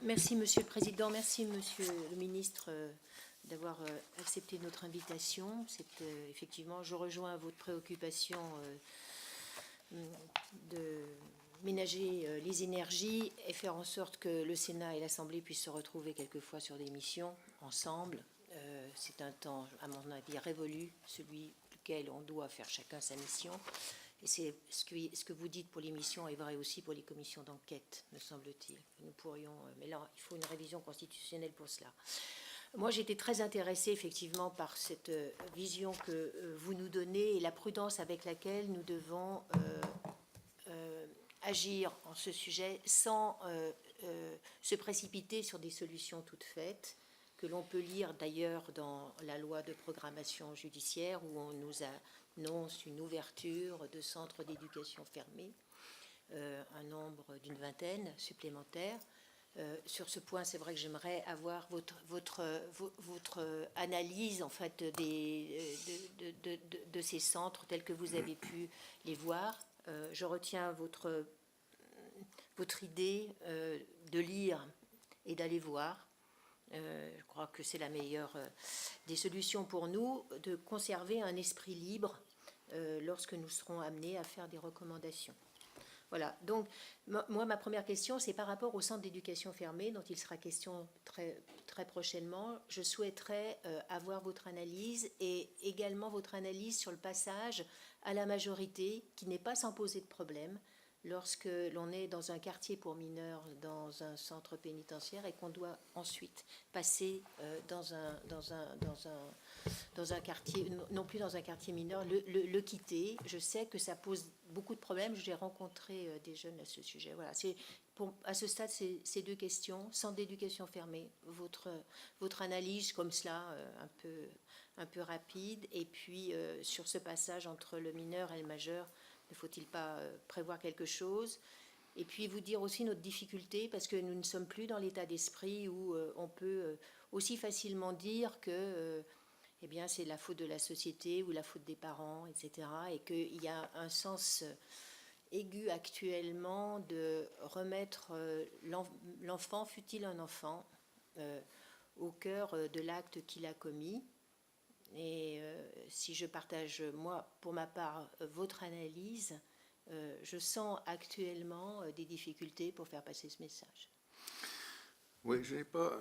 Merci Monsieur le Président, merci Monsieur le Ministre d'avoir accepté notre invitation. Effectivement, je rejoins votre préoccupation de ménager les énergies et faire en sorte que le Sénat et l'Assemblée puissent se retrouver quelquefois sur des missions ensemble. C'est un temps, à mon avis, révolu, celui duquel on doit faire chacun sa mission. Et c'est ce que vous dites pour les missions est vrai aussi pour les commissions d'enquête, me semble-t-il. Nous pourrions, mais là, il faut une révision constitutionnelle pour cela. Moi, j'étais très intéressée, effectivement, par cette vision que vous nous donnez et la prudence avec laquelle nous devons agir en ce sujet sans se précipiter sur des solutions toutes faites, que l'on peut lire d'ailleurs dans la loi de programmation judiciaire où on nous annonce une ouverture de centres d'éducation fermés, un nombre d'une vingtaine supplémentaires. Sur ce point, c'est vrai que j'aimerais avoir votre analyse en fait de ces centres tels que vous avez pu les voir. Je retiens votre idée de lire et d'aller voir. Je crois que c'est la meilleure des solutions pour nous, de conserver un esprit libre lorsque nous serons amenés à faire des recommandations. Voilà, donc moi ma première question c'est par rapport au centre d'éducation fermé dont il sera question très prochainement. Je souhaiterais avoir votre analyse et également votre analyse sur le passage à la majorité qui n'est pas sans poser de problème lorsque l'on est dans un quartier pour mineurs dans un centre pénitentiaire et qu'on doit ensuite passer dans un quartier, non plus dans un quartier mineur, le quitter. Je sais que ça pose beaucoup de problèmes. J'ai rencontré des jeunes à ce sujet. Voilà, à ce stade, ces deux questions. Centre d'éducation fermé, votre analyse comme cela, un peu rapide. Et puis, sur ce passage entre le mineur et le majeur, ne faut-il pas prévoir quelque chose? Et puis vous dire aussi notre difficulté, parce que nous ne sommes plus dans l'état d'esprit où on peut aussi facilement dire que eh bien, c'est la faute de la société ou la faute des parents, etc. Et qu'il y a un sens aigu actuellement de remettre l'enfant, fût-il un enfant, au cœur de l'acte qu'il a commis. Et si je partage, moi, pour ma part, votre analyse, je sens actuellement des difficultés pour faire passer ce message. Oui, je n'ai pas...